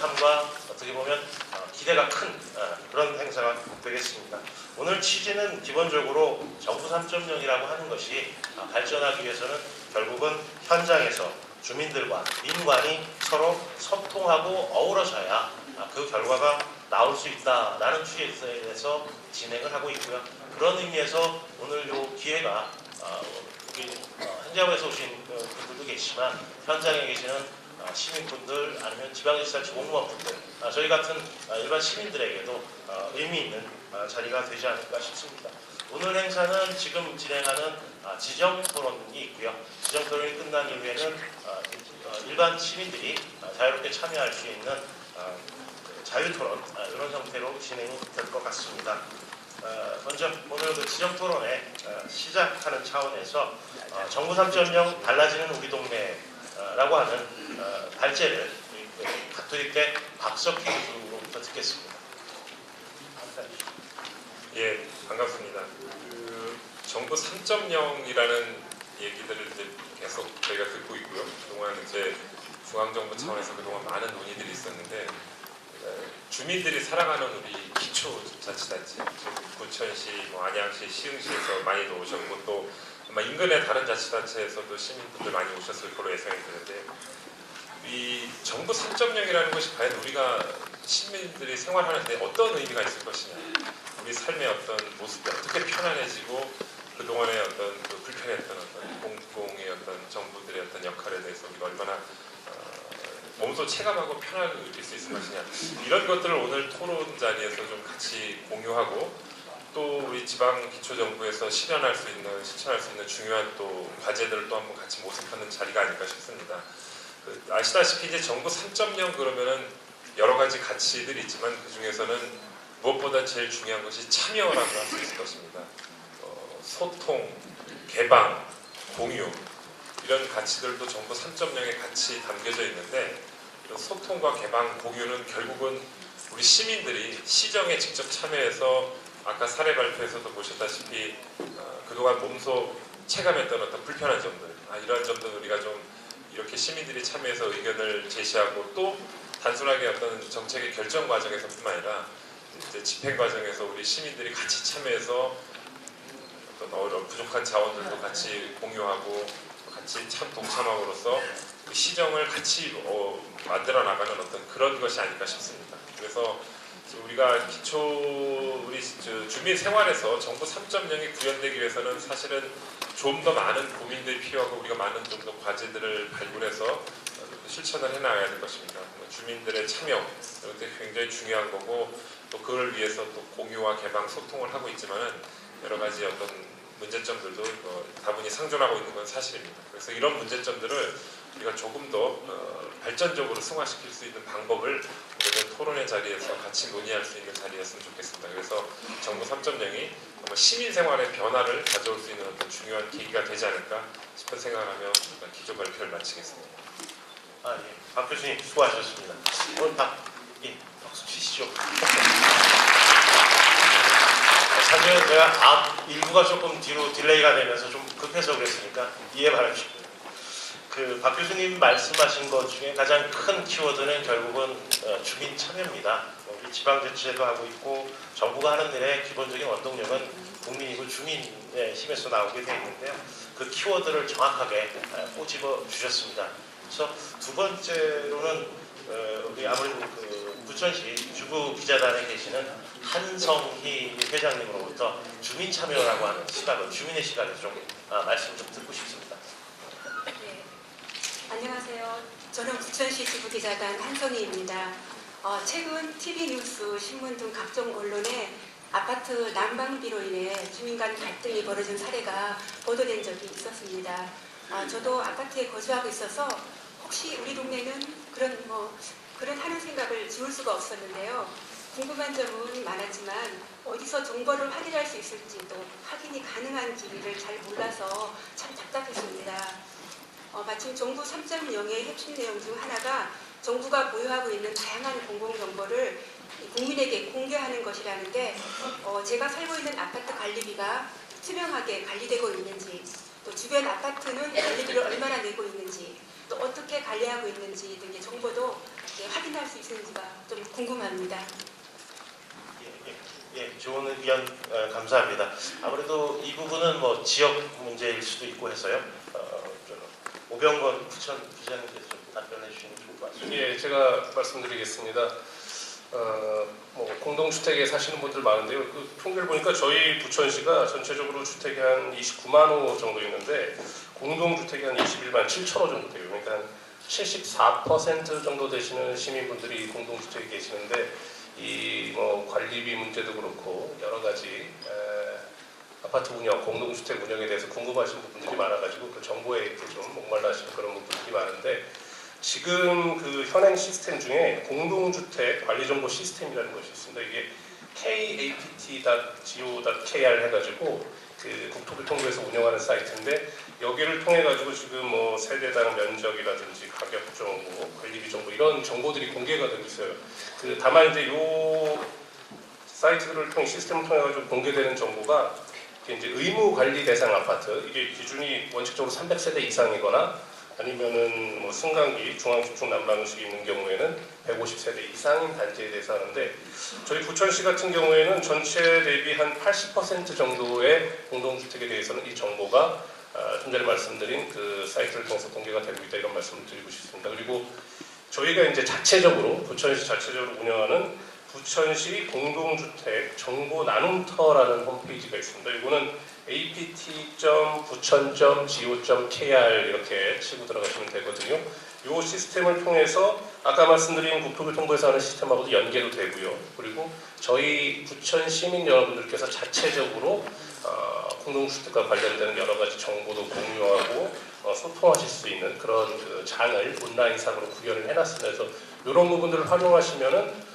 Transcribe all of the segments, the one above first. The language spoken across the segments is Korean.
뿌듯함과 어떻게 보면 기대가 큰 그런 행사가 되겠습니다. 오늘 취지는 기본적으로 정부 3.0이라고 하는 것이 발전하기 위해서는 결국은 현장에서 주민들과 민관이 서로 소통하고 어우러져야 그 결과가 나올 수 있다라는 취지에서 진행을 하고 있고요. 그런 의미에서 오늘 이 기회가 우리 현장에서 오신 분들도 계시지만 현장에 계시는 시민분들 아니면 지방자치단체 공무원분들 저희 같은 일반 시민들에게도 의미 있는 자리가 되지 않을까 싶습니다. 오늘 행사는 지금 진행하는 지정토론이 있고요. 지정토론이 끝난 이후에는 일반 시민들이 자유롭게 참여할 수 있는 자유토론 이런 형태로 진행이 될 것 같습니다. 먼저 오늘 그 지정토론에 시작하는 차원에서 정부 3.0 달라지는 우리 동네라고 하는 발제를 가톨릭대 박석희 교수로부터 듣겠습니다. 예, 반갑습니다. 정부 3.0이라는 얘기들을 이제 계속 저희가 듣고 있고요. 그동안 이제 중앙정부 차원에서 그동안 많은 논의들이 있었는데 주민들이 살아가는 우리 기초자치단체, 부천시, 안양시, 시흥시에서 많이도 오셨고 또 아마 인근의 다른 자치단체에서도 시민분들 많이 오셨을 거로 예상이 되는데 이 정부 3.0이라는 것이 과연 우리가 시민들이 생활하는데 어떤 의미가 있을 것이냐, 우리 삶의 어떤 모습이 어떻게 편안해지고 그동안의 어떤 그 불편했던 어떤 공공의 어떤 정부들의 어떤 역할에 대해서 우리가 얼마나 몸소 체감하고 편안을 느낄 수 있을 것이냐, 이런 것들을 오늘 토론 자리에서 좀 같이 공유하고 또 우리 지방 기초정부에서 실천할 수 있는 중요한 또 과제들을 또 한번 같이 모색하는 자리가 아닐까 싶습니다. 아시다시피 이제 정부 3.0 그러면은 여러 가지 가치들이 있지만 그 중에서는 무엇보다 제일 중요한 것이 참여라고 할 수 있을 것입니다. 소통, 개방, 공유 이런 가치들도 정부 3.0에 같이 담겨져 있는데 소통과 개방, 공유는 결국은 우리 시민들이 시정에 직접 참여해서 아까 사례 발표에서도 보셨다시피 그동안 몸소 체감했던 어떤 불편한 점들, 이러한 점들 우리가 좀 이렇게 시민들이 참여해서 의견을 제시하고 또 단순하게 어떤 정책의 결정 과정에서뿐만 아니라 이제 집행 과정에서 우리 시민들이 같이 참여해서 어떤 부족한 자원들도 같이 공유하고 같이 동참함으로써 그 시정을 같이 만들어 나가는 어떤 그런 것이 아닐까 싶습니다. 그래서 우리가 우리 주민 생활에서 정부 3.0이 구현되기 위해서는 사실은 좀 더 많은 고민들이 필요하고 우리가 많은 좀 더 과제들을 발굴해서 실천을 해나가야 될 것입니다. 주민들의 참여 이것도 굉장히 중요한 거고 또 그걸 위해서 또 공유와 개방, 소통을 하고 있지만은 여러 가지 어떤 문제점들도 다분히 상존하고 있는 건 사실입니다. 그래서 이런 문제점들을 우리가 조금 더 발전적으로 승화시킬 수 있는 방법을 오늘 토론의 자리에서 같이 논의할 수 있는 자리였으면 좋겠습니다. 그래서 정부 3.0이 시민 생활의 변화를 가져올 수 있는 어떤 중요한 계기가 되지 않을까 싶은 생각을 하며 기조 발표를 마치겠습니다. 예. 박 교수님 수고하셨습니다. 오늘 박수 치시죠. 사실은 제가 일부가 조금 뒤로 딜레이가 되면서 좀 급해서 그랬으니까 이해 바랍니다. 박 교수님 말씀하신 것 중에 가장 큰 키워드는 결국은 주민 참여입니다. 우리 지방자치제도 하고 있고 정부가 하는 일의 기본적인 원동력은 국민이고 주민의 힘에서 나오게 되어 있는데요. 그 키워드를 정확하게 꼬집어 주셨습니다. 그래서 두 번째로는 우리 아무래도 부천시 주부 기자단에 계시는 한성희 회장님으로부터 주민 참여라고 하는 시각을 주민의 시각에서 좀 말씀 좀 듣고 싶습니다. 네, 안녕하세요. 저는 부천시 주부기자단 한성희입니다. 최근 TV뉴스, 신문 등 각종 언론에 아파트 난방비로 인해 주민 간 갈등이 벌어진 사례가 보도된 적이 있었습니다. 저도 아파트에 거주하고 있어서 혹시 우리 동네는 그런 하는 생각을 지울 수가 없었는데요. 궁금한 점은 많았지만 어디서 정보를 확인할 수 있을지도 확인이 가능한지를 잘 몰라서 참 답답했습니다. 마침 정부 3.0의 핵심 내용 중 하나가 정부가 보유하고 있는 다양한 공공정보를 국민에게 공개하는 것이라는데 제가 살고 있는 아파트 관리비가 투명하게 관리되고 있는지, 또 주변 아파트는 관리비를 얼마나 내고 있는지, 또 어떻게 관리하고 있는지 등의 정보도 확인할 수 있는지가 좀 궁금합니다. 좋은 의견 감사합니다. 아무래도 이 부분은 뭐 지역 문제일 수도 있고 해서요. 오병건 부천 부장님께서 좀 답변해 주시면 좋을 것 같습니다. 예, 제가 말씀드리겠습니다. 뭐 공동주택에 사시는 분들 많은데요. 그 통계를 보니까 저희 부천시가 전체적으로 주택이 한 29만 호 정도 있는데 공동주택이 한 21만 7천 호 정도 돼요. 그러니까 한 74% 정도 되시는 시민분들이 공동주택에 계시는데 이 뭐 관리비 문제도 그렇고 여러 가지 아파트 운영, 공동주택 운영에 대해서 궁금하신 부분들이 많아가지고 그 정보에 이렇게 좀 목말라하시는 그런 부분들이 많은데 지금 그 현행 시스템 중에 공동주택 관리정보 시스템이라는 것이 있습니다. 이게 kapt.go.kr 해가지고 그 국토교통부에서 운영하는 사이트인데 여기를 통해 가지고 지금 뭐 세대당 면적이라든지 가격 정보, 관리비 정보 이런 정보들이 공개가 되고 있어요. 그 다만 이제 요 사이트들을 통해 시스템을 통해 가지고 공개되는 정보가 이제 의무 관리 대상 아파트 이게 기준이 원칙적으로 300세대 이상이거나 아니면은 뭐 승강기, 중앙집중 난방식이 있는 경우에는 150세대 이상인 단지에 대해서 하는데 저희 부천시 같은 경우에는 전체 대비 한 80% 정도의 공동주택에 대해서는 이 정보가 좀 전에 말씀드린 그 사이트를 통해서 공개가 되고 있다 이런 말씀을 드리고 싶습니다. 그리고 저희가 이제 자체적으로 부천시 자체적으로 운영하는 부천시 공동주택 정보 나눔터라는 홈페이지가 있습니다. 이거는 apt.bu천.go.kr 이렇게 치고 들어가시면 되거든요. 이 시스템을 통해서 아까 말씀드린 국토교통부에서 하는 시스템하고도 연계도 되고요. 그리고 저희 부천 시민 여러분들께서 자체적으로 공동주택과 관련되는 여러 가지 정보도 공유하고 소통하실 수 있는 그런 그 장을 온라인상으로 구현을 해놨습니다. 그래서 이런 부분들을 활용하시면은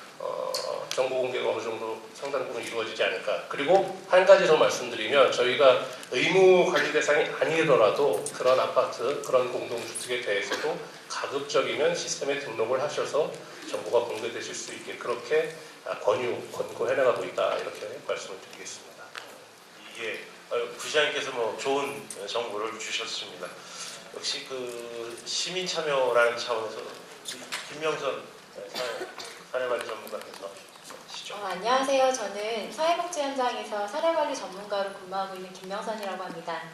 정보 공개가 어느 정도 상당 부분 이루어지지 않을까. 그리고 한 가지 더 말씀드리면 저희가 의무 관리 대상이 아니더라도 그런 아파트, 그런 공동주택에 대해서도 가급적이면 시스템에 등록을 하셔서 정보가 공개되실 수 있게 그렇게 권고해 나가고 있다 이렇게 말씀을 드리겠습니다. 예, 부시장님께서 뭐 좋은 정보를 주셨습니다. 역시 그 시민 참여라는 차원에서 김명선 사례관리 전문가께서 하시죠. 안녕하세요. 저는 사회복지 현장에서 사례관리 전문가로 근무하고 있는 김명선이라고 합니다.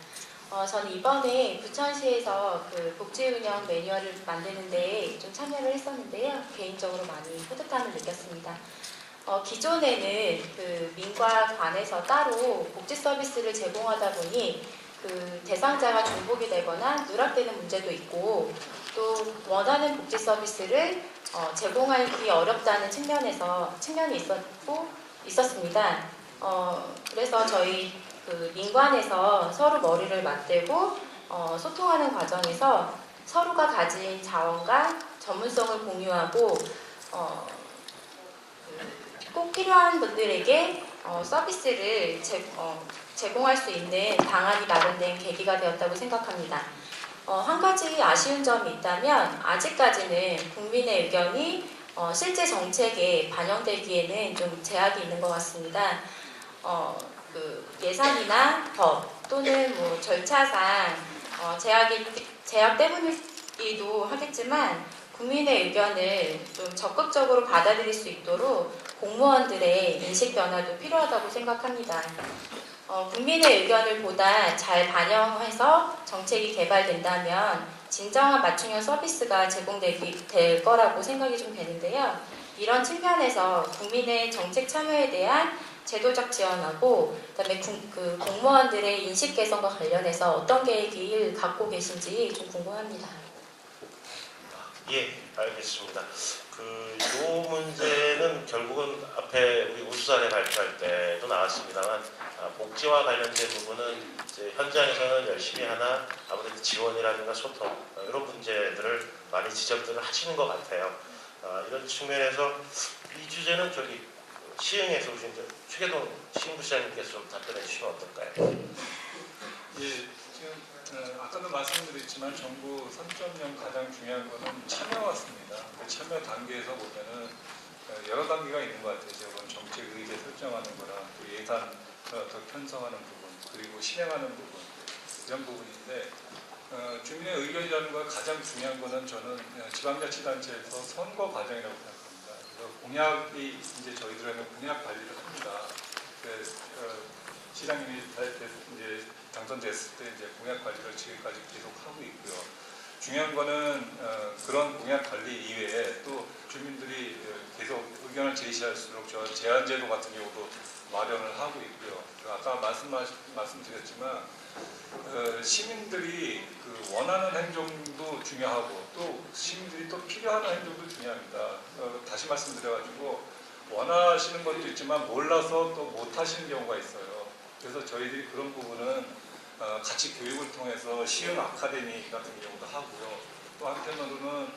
저는 이번에 부천시에서 그 복지 운영 매뉴얼을 만드는데 좀 참여를 했었는데요. 개인적으로 많이 뿌듯함을 느꼈습니다. 기존에는 그 민과 관에서 따로 복지 서비스를 제공하다 보니 그 대상자가 중복이 되거나 누락되는 문제도 있고 또 원하는 복지 서비스를 제공하기 어렵다는 측면이 있었습니다. 그래서 저희 그 민관에서 서로 머리를 맞대고 소통하는 과정에서 서로가 가진 자원과 전문성을 공유하고 꼭 필요한 분들에게 서비스를 제공할 수 있는 방안이 마련된 계기가 되었다고 생각합니다. 한 가지 아쉬운 점이 있다면 아직까지는 국민의 의견이 실제 정책에 반영되기에는 좀 제약이 있는 것 같습니다. 그 예산이나 법 또는 뭐 절차상 제약 때문이기도 하겠지만 국민의 의견을 좀 적극적으로 받아들일 수 있도록 공무원들의 인식 변화도 필요하다고 생각합니다. 국민의 의견을 보다 잘 반영해서 정책이 개발된다면 진정한 맞춤형 서비스가 될 거라고 생각이 좀 되는데요. 이런 측면에서 국민의 정책 참여에 대한 제도적 지원하고 그다음에 그 공무원들의 인식 개선과 관련해서 어떤 계획을 갖고 계신지 좀 궁금합니다. 예, 알겠습니다. 요 문제는 결국은 앞에 우리 우수사례 발표할 때도 나왔습니다만 복지와 관련된 부분은 이제 현장에서는 열심히 하나 아무래도 지원이라든가 소통 이런 문제들을 많이 지적들을 하시는 것 같아요. 이런 측면에서 이 주제는 저기 시흥에서 오신 최계동 시흥부시장님께서 좀 답변해 주시면 어떨까요? 예, 지금 아까도 말씀드렸지만 정부 3.0 가장 중요한 것은 참여였습니다. 그 참여 단계에서 보면은 여러 단계가 있는 것 같아요. 저건 정책 의제 설정하는 거랑 또 예산 더 편성하는 부분 그리고 실행하는 부분 이런 부분인데 주민의 의견이라는 거 가장 중요한 거는 저는 지방자치단체에서 선거 과정이라고 생각합니다. 공약이 이제 저희들은 공약 관리를 합니다. 시장님이 이제 당선됐을 때 이제 공약 관리를 지금까지 계속 하고 있고요. 중요한 거는 그런 공약 관리 이외에 또 주민들이 계속 의견을 제시할수록 저 제한제도 같은 경우도 마련을 하고 있고요. 아까 말씀드렸지만 시민들이 그 원하는 행정도 중요하고 또 시민들이 또 필요한 행정도 중요합니다. 다시 말씀드려가지고 원하시는 것도 있지만 몰라서 또 못하시는 경우가 있어요. 그래서 저희들이 그런 부분은 같이 교육을 통해서 시흥 아카데미 같은 경우도 하고요. 또 한편으로는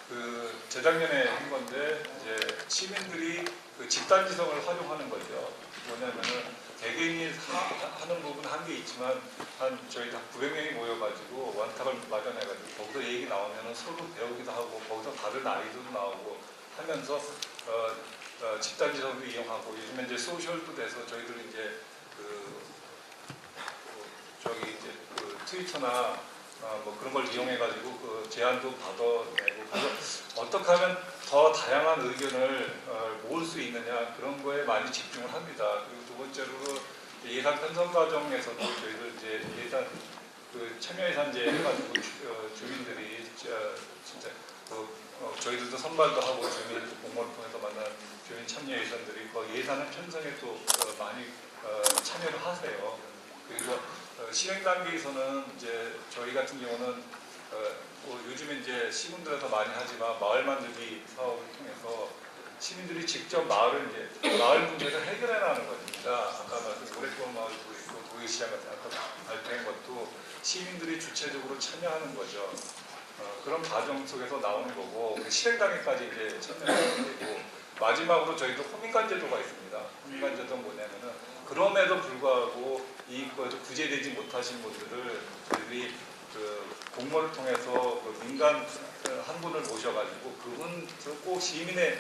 그 재작년에 한 건데 이제 시민들이 그 집단지성을 활용하는 거죠. 뭐냐면은 개개인이 하는 부분 한 게 있지만 저희 다 900명이 모여가지고 원탁을 마련해가지고 거기서 얘기 나오면은 서로 배우기도 하고 거기서 다른 아이들도 나오고 하면서 집단지성도 이용하고 요즘에 이제 소셜도 돼서 저희들이 이제 그 트위터나 뭐 그런 걸 이용해가지고 그 제안도 받아내고 그래서 어떻게 하면 더 다양한 의견을 모을 수 있느냐 그런 거에 많이 집중을 합니다. 그리고 두 번째로 예산 편성 과정에서도 저희들 이제 예산 그 참여예산제 해가지고 주민들이 진짜 저희들도 선발도 하고 주민 공모를 통해서 만난 주민 참여 예산들이 그 예산을 편성에 또 많이 참여를 하세요. 그리고 실행 단계에서는 이제 저희 같은 경우는 뭐 요즘에 이제 시군들에서 많이 하지만 마을 만들기 사업을 통해서 시민들이 직접 마을 문제를 해결해 나가는 겁니다. 아까 말씀 오랫동안 마을도 있고 도의시장 같은 아까 발표한 것도 시민들이 주체적으로 참여하는 거죠. 그런 과정 속에서 나오는 거고 실행 단계까지 이제 참여하는 되고 마지막으로 저희도 호민간제도가 있습니다. 호민간제도는 뭐냐면은 그럼에도 불구하고 이것도 구제되지 못하신 분들을 저희들이 그 공모를 통해서 그 민간 한 분을 모셔가지고 그분 꼭 시민의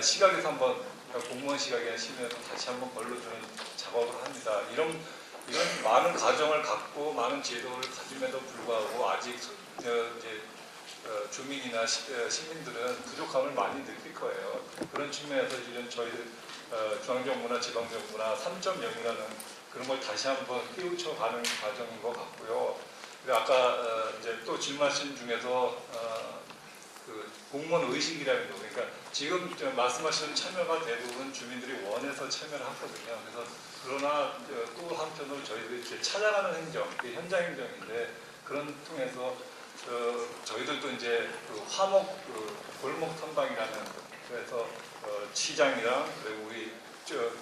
시각에서 한번 공무원 시각이나 시민에서 다시 한번 걸러주는 작업을 합니다. 이런 많은 과정을 갖고 많은 제도를 가짐에도 불구하고 아직 이제 주민이나 시민들은 부족함을 많이 느낄 거예요. 그런 측면에서 이런 저희들 중앙정부나 지방정부나 3.0이라는 그런 걸 다시 한번 깨우쳐가는 과정인 것 같고요. 그리고 아까 이제 또 질문하신 중에서 그 공무원 의식이라는 거, 그러니까 지금 말씀하시는 참여가 대부분 주민들이 원해서 참여를 하거든요. 그래서 그러나 또 한편으로 저희들이 이렇게 찾아가는 행정, 현장 행정인데 그런 통해서 저희들도 이제 그 화목 골목 탐방이라는 그래서 시장이랑 그리고 우리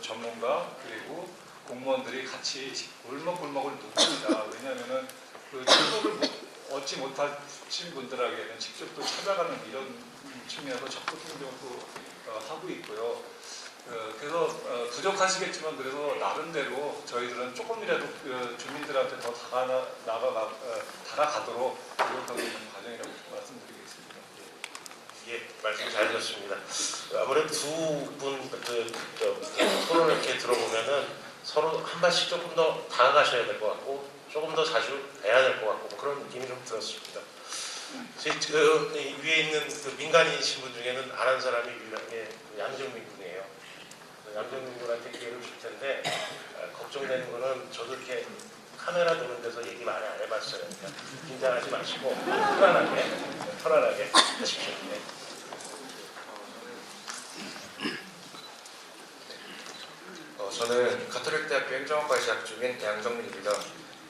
전문가 그리고 공무원들이 같이 골목골목을 누릅니다. 왜냐하면은 그 정보를 얻지 못하신 분들에게는 직접 또 찾아가는 이런 측면에서 적극 행동도 하고 있고요. 그래서 부족하시겠지만 그래서 나름대로 저희들은 조금이라도 주민들한테 더 다가가도록 노력하고 있는 과정이라고 말씀드리겠습니다. 예, 말씀 잘 들었습니다. 아무래도 두 분 토론을 이렇게 들어보면은 서로 한 발씩 조금 더 다가가셔야 될 것 같고 조금 더 자주 뵈야 될 것 같고 뭐 그런 느낌이 좀 들었습니다. 위에 있는 그 민간인이신 분 중에는 안 한 사람이 유일하게 양정민 군이에요. 양정민 군한테 기회를 줄 텐데 걱정되는 거는 저도 이렇게 카메라 도는 데서 얘기 많이 안 해봤어요. 그러니까 긴장하지 마시고 편안하게 하십시오. 네. 저는 가톨릭대학교 행정학과에 재학 중인 양정민입니다.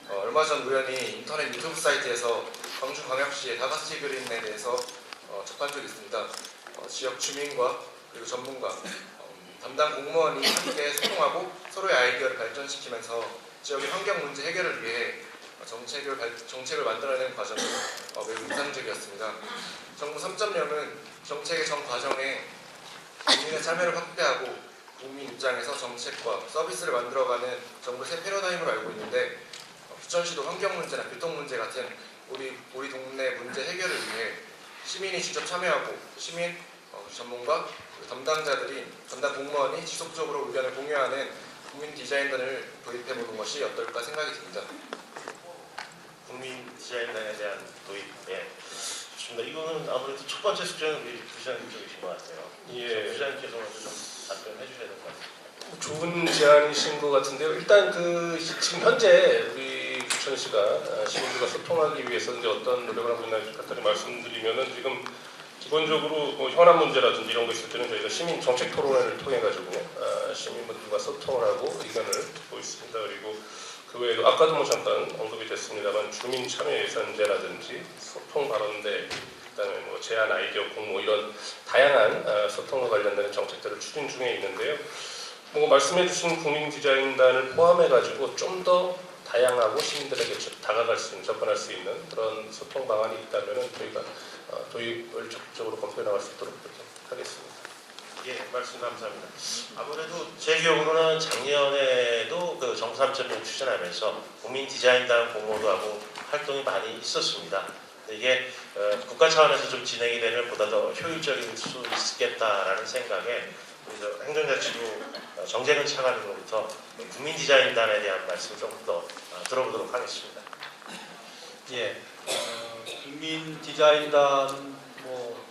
얼마 전 우연히 인터넷 유튜브 사이트에서 광주광역시의 다가스 그린에 대해서 접한 적이 있습니다. 지역 주민과 그리고 전문가, 담당 공무원이 함께 소통하고 서로의 아이디어를 발전시키면서 지역의 환경 문제 해결을 위해 정책을 만들어내는 과정이 매우 인상적이었습니다. 정부 3.0은 정책의 전 과정에 국민의 참여를 확대하고 국민 입장에서 정책과 서비스를 만들어가는 정부 새 패러다임으로 알고 있는데 부천시도 환경 문제나 교통 문제 같은 우리 동네 문제 해결을 위해 시민이 직접 참여하고 시민, 전문가, 담당 공무원이 지속적으로 의견을 공유하는 국민 디자인단을 도입해보는 것이 어떨까 생각이 듭니다. 국민 디자인단에 대한 도입, 예, 좋습니다. 이거는 아무래도 첫 번째 숙제는 우리 부시장님 쪽이신 것 같아요. 예. 부시장님께서 먼저 좀 답변해 주셔야 될 것 같습니다. 좋은 제안이신 것 같은데요. 일단 지금 현재 우리 부천시가 시민들과 소통하기 위해서 이제 어떤 노력을 하고 있나 간단히 말씀드리면은 지금 기본적으로 뭐 현안 문제라든지 이런 거 있을 때는 저희가 시민 정책 토론회를 통해 가지고 시민분들과 소통을 하고 의견을 듣고 있습니다. 그리고 그 외에도 아까도 뭐 잠깐 언급이 됐습니다만 주민 참여 예산제라든지 소통 발언대, 그다음에 뭐 제안 아이디어 공모 이런 다양한 소통과 관련된 정책들을 추진 중에 있는데요. 뭐 말씀해주신 국민 디자인단을 포함해가지고 좀 더 다양하고 시민들에게 다가갈 수 있는, 접근할 수 있는 그런 소통 방안이 있다면은 저희가 도입을 적극적으로 검토해 나갈 수 있도록 그렇게 하겠습니다. 예, 말씀 감사합니다. 아무래도 제 기억으로는 작년에도 그 정부 3.0 추진하면서 국민 디자인단 공모도 하고 활동이 많이 있었습니다. 이게 국가 차원에서 좀 진행이 되면 보다 더 효율적일 수 있겠다라는 생각에 그래서 행정자치부 정재근 차관님으로부터 국민 디자인단에 대한 말씀 조금 더 들어보도록 하겠습니다. 예, 국민 디자인단 뭐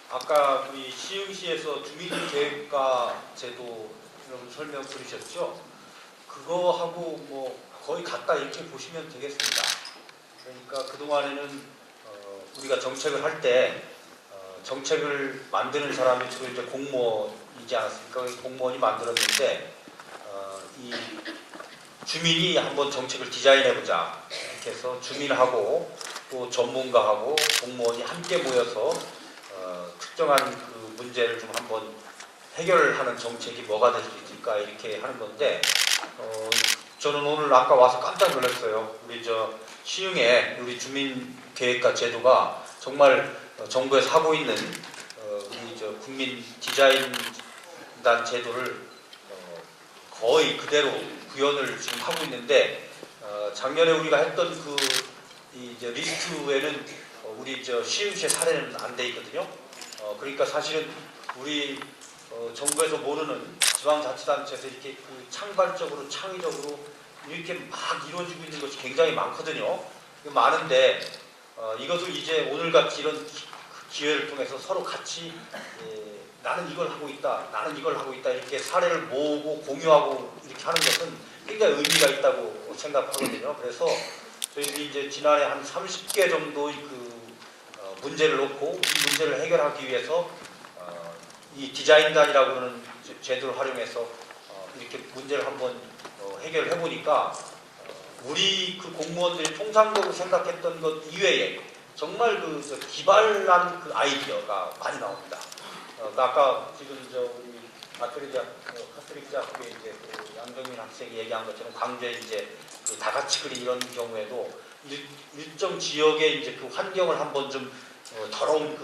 아까 우리 시흥시에서 주민계획과 제도 여러분 설명 들으셨죠? 그거하고 뭐 거의 같다 이렇게 보시면 되겠습니다. 그러니까 그 동안에는 우리가 정책을 할 때 정책을 만드는 사람이 주로 이제 공무원이지 않았습니까? 공무원이 만들었는데 이 주민이 한번 정책을 디자인해보자 이렇게 해서 주민하고 또 전문가하고 공무원이 함께 모여서 특정한 그 문제를 좀 한번 해결하는 정책이 뭐가 될 수 있을까 이렇게 하는 건데 저는 오늘 아까 와서 깜짝 놀랐어요. 우리 시흥에 우리 주민계획과 제도가 정말 정부에서 하고 있는 우리 국민 디자인단 제도를 거의 그대로 구현을 지금 하고 있는데 작년에 우리가 했던 이제 리스트에는 우리 시흥시의 사례는 안 돼 있거든요. 그러니까 사실은 우리 정부에서 모르는 지방자치단체에서 이렇게 창발적으로 창의적으로 이렇게 막 이루어지고 있는 것이 굉장히 많거든요. 많은데 이것을 이제 오늘같이 이런 기회를 통해서 서로 같이 나는 이걸 하고 있다, 나는 이걸 하고 있다 이렇게 사례를 모으고 공유하고 이렇게 하는 것은 굉장히 의미가 있다고 생각하거든요. 그래서 저희들이 이제 지난해 한 30개 정도의 문제를 놓고 이 문제를 해결하기 위해서 이 디자인단이라고 하는 제도를 활용해서 이렇게 문제를 한번 해결을 해보니까 우리 공무원들이 통상적으로 생각했던 것 이외에 정말 기발한 아이디어가 많이 나옵니다. 아까 지금 우리 카톨릭 대학교에 이제 양정민 학생이 얘기한 것처럼 광주에 이제 다 같이 그린 이런 경우에도 일정 지역의 이제 환경을 한번 좀 더러운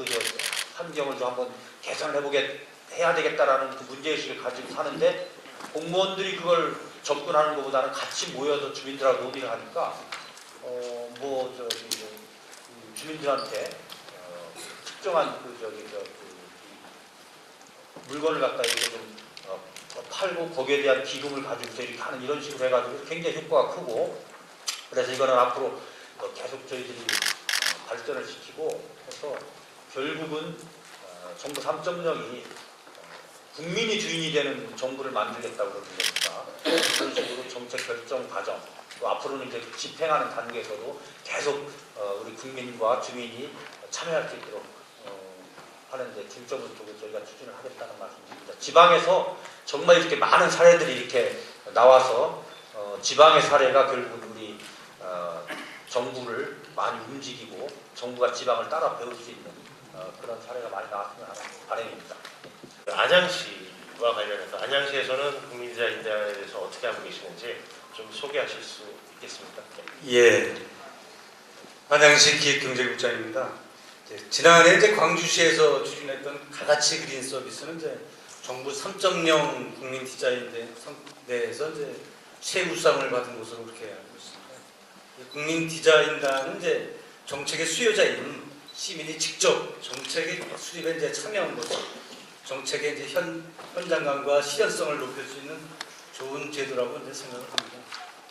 환경을 좀 한번 개선을 해야 되겠다라는 문제의식을 가지고 사는데 공무원들이 그걸 접근하는 것보다는 같이 모여서 주민들하고 논의를 하니까 주민들한테 특정한 물건을 갖다 이렇게 좀 팔고 거기에 대한 기금을 가지고 이렇게 하는 이런 식으로 해가지고 굉장히 효과가 크고 그래서 이거는 앞으로 계속 저희들이 발전을 시키고 해서 결국은 정부 3.0이 국민이 주인이 되는 정부를 만들겠다고 그러는 거니까 그런 식으로 정책 결정 과정 또 앞으로는 이제 집행하는 단계에서도 계속 우리 국민과 주민이 참여할 수 있도록 하는데 중점을 두고 저희가 추진을 하겠다는 말씀드립니다. 지방에서 정말 이렇게 많은 사례들이 이렇게 나와서 지방의 사례가 결국 우리 정부를 많이 움직이고 정부가 지방을 따라 배울 수 있는 그런 사례가 많이 나왔으면 하는 바람입니다. 안양시와 관련해서 안양시에서는 국민디자인단에 대해서 어떻게 하고 계시는지 좀 소개하실 수 있겠습니까? 예, 안양시 기획경제국장입니다. 지난해 이제 광주시에서 추진했던 가같이 그린 서비스는 이제 정부 3.0 국민 디자인대에서 이제 최우수상을 받은 것으로 그렇게 알고 있습니다. 국민 디자인단은 이제 정책의 수요자인 시민이 직접 정책의 수립에 이제 참여한 것으로 정책의 이제 현장감과 실현성을 높일 수 있는 좋은 제도라고 이제 생각을 합니다.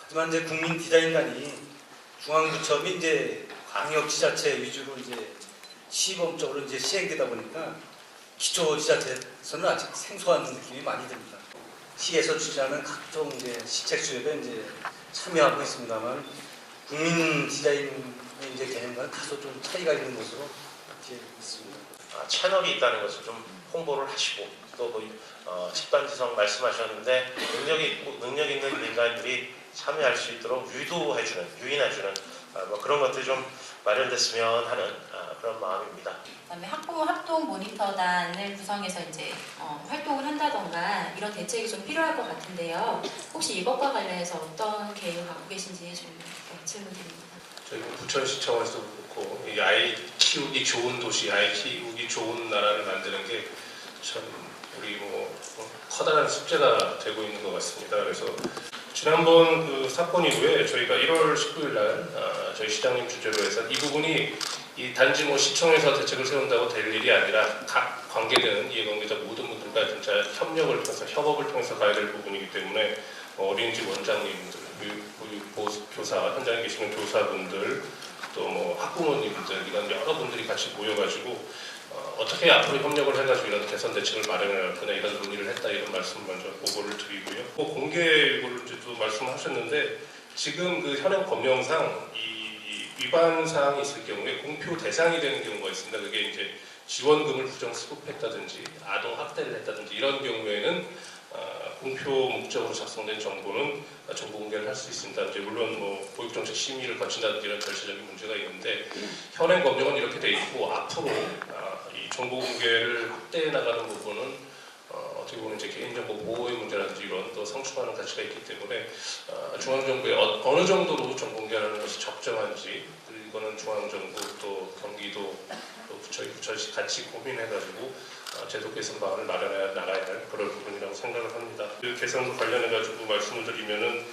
하지만 이제 국민 디자인단이 중앙부처 및 이제 광역지자체 위주로 이제 시범적으로 이제 시행되다 보니까 기초지자체에서는 아직 생소한 느낌이 많이 듭니다. 시에서 주최하는 각종 이제 시책 수업에 이제 참여하고 있습니다만 국민 디자인의 이제 개념과는 다소 좀 차이가 있는 것으로 이렇게 있습니다. 채널이 있다는 것을 좀 홍보를 하시고 또 집단지성 말씀하셨는데 능력 있는 민간인들이 참여할 수 있도록 유인해주는 뭐 그런 것들이 좀 마련됐으면 하는 그런 마음입니다. 그다음에 학부모 합동 모니터단을 구성해서 이제 활동을 한다던가 이런 대책이 좀 필요할 것 같은데요. 혹시 이것과 관련해서 어떤 계획을 갖고 계신지 좀 질문드립니다. 저희 부천시청에서 그렇고 이 아이 키우기 좋은 도시, 아이 키우기 좋은 나라를 만드는 게 참 우리 커다란 숙제가 되고 있는 것 같습니다. 그래서 지난번 그 사건 이후에 저희가 1월 19일 날 저희 시장님 주재로 해서 이 부분이 이 단지 시청에서 대책을 세운다고 될 일이 아니라 각 관계되는 이해관계자 모든 분들과 진짜 협력을 통해서 협업을 통해서 가야 될 부분이기 때문에 어린이집 원장님들, 교사 현장에 계시는 교사분들 또 학부모님들 이런 여러 분들이 같이 모여가지고 어떻게 앞으로 협력을 해가지고 이런 개선 대책을 마련할 거냐 이런 논의를 했다 이런 말씀 먼저 보고를 드리고요. 공개 이거를 또 말씀하셨는데 지금 그 현행 법령상 이 위반 사항이 있을 경우에 공표 대상이 되는 경우가 있습니다. 그게 이제 지원금을 부정 수급했다든지 아동 학대를 했다든지 이런 경우에는 공표 목적으로 작성된 정보는 정보 공개를 할 수 있습니다. 이제 물론 보육정책 심의를 거친다든지 이런 절차적인 문제가 있는데 현행 법령은 이렇게 돼 있고 앞으로 이 정보 공개를 확대해 나가는 부분은 어떻게 보면 이제 개인정보 보호의 문제라든지 이런 또 성취하는 가치가 있기 때문에 중앙정부에 어느 정도로 정보 공개하는 것이 적정한지 이거는 중앙정부 또 경기도 또 부처시 같이 고민해가지고 제도 개선 방안을 마련해 나가야 할 그런 부분이라고 생각을 합니다. 그 개선과 관련해가지고 말씀을 드리면은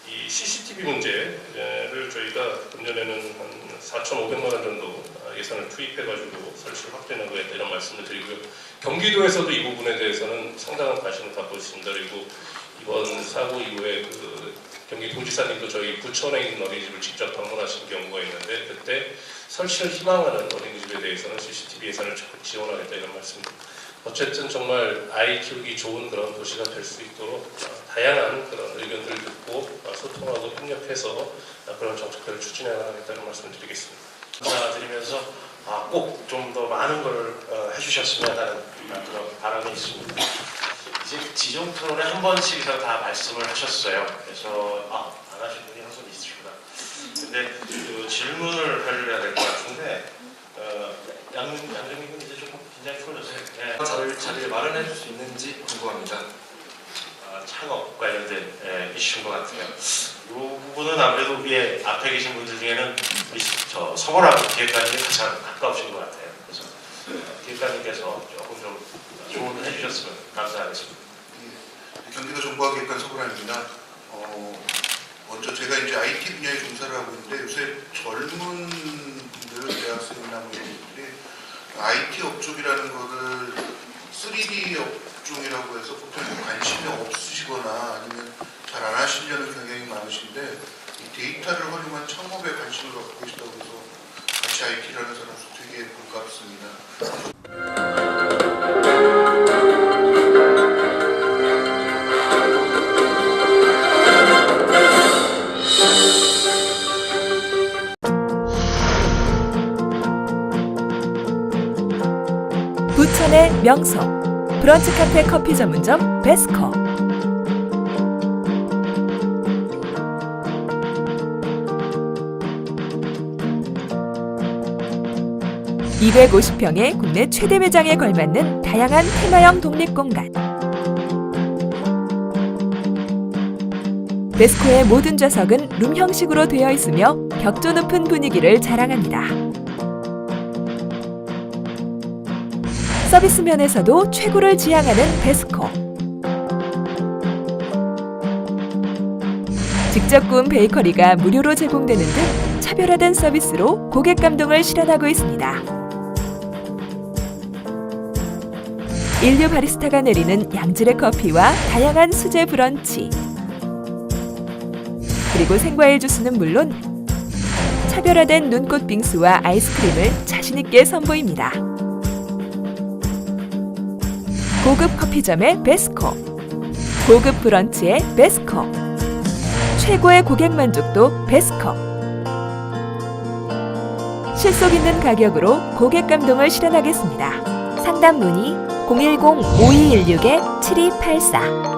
이 CCTV 문제를 저희가 금년에는 한 4,500만 원 정도 예산을 투입해가지고 설치를 확대해 나가겠다 이런 말씀을 드리고요. 경기도에서도 이 부분에 대해서는 상당한 관심을 갖고 있습니다. 그리고 이번 사고 이후에 그 경기도지사님도 저희 부천에 있는 어린이집을 직접 방문하신 경우가 있는데 그때 설치를 희망하는 어린이집에 대해서는 CCTV 예산을 적극 지원하겠다 이런 말씀입니다. 어쨌든 정말 아이 키우기 좋은 그런 도시가 될 수 있도록 다양한 그런 의견들을 듣고 소통하고 협력해서 그런 정책들을 추진해 나가겠다는 말씀을 드리겠습니다. 감사드리면서 꼭 좀 더 많은 걸 해주셨으면 하는 그런 바람이 있습니다. 이제 지정 토론에 한 번씩이서 다 말씀을 하셨어요. 그래서 안 하신 분이 항상 있으시구나. 근데 그 질문을 해야 될 것 같은데 양정민 군 이제 조금 긴장이 풀어주세요. 네. 자리를 마련해 줄 수 있는지 궁금합니다. 창업 관련된 이슈인 것 같아요. 이 부분은 아무래도 위에 앞에 계신 분들 중에는 서보라고 기획관님이 가장 가까우신 것 같아요. 그래서 기획관님께서 조금 좀 조언을 해주셨으면 감사하겠습니다. 경기도 정보화기획관 서보라입니다. 먼저 제가 이제 IT 분야에 종사를 하고 있는데 요새 젊은 분들, 대학생이나 이런 분들이 IT 업종이라는 거를 3D 업종이라고 해서 보통 관심이 없으시거나 아니면 잘 안 하시려는 경향이 많으신데 이 데이터를 활용한 창업에 관심을 갖고 계시다고 해서 같이 IT를 하는 사람도 되게 반갑습니다. 부천의 명소 브런치 카페 커피 전문점 베스커 250평의 국내 최대 매장에 걸맞는 다양한 테마형 독립공간 베스코의 모든 좌석은 룸 형식으로 되어 있으며 격조 높은 분위기를 자랑합니다. 서비스 면에서도 최고를 지향하는 베스코. 직접 구운 베이커리가 무료로 제공되는 등 차별화된 서비스로 고객 감동을 실현하고 있습니다. 인류 바리스타가 내리는 양질의 커피와 다양한 수제 브런치 그리고 생과일 주스는 물론 차별화된 눈꽃 빙수와 아이스크림을 자신있게 선보입니다. 고급 커피점의 베스코, 고급 브런치의 베스코, 최고의 고객 만족도 베스코. 실속 있는 가격으로 고객 감동을 실현하겠습니다. 상담 문의 010-5216-7284.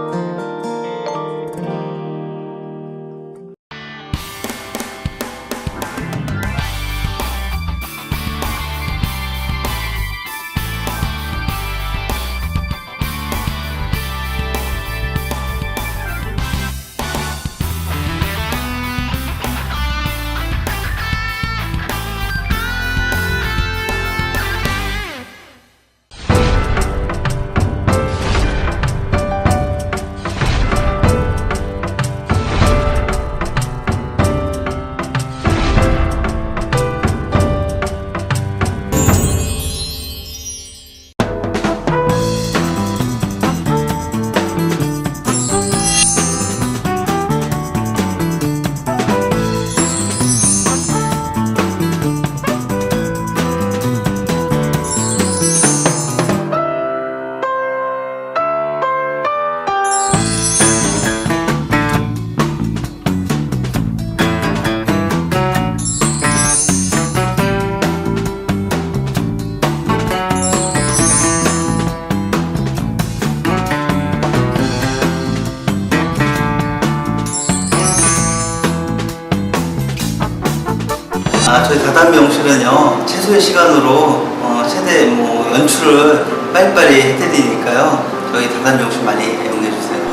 저희 다단미용실은요 최소의 시간으로 최대 연출을 빨리빨리 해드리니까요 저희 다단미용실 많이 이용해 주세요.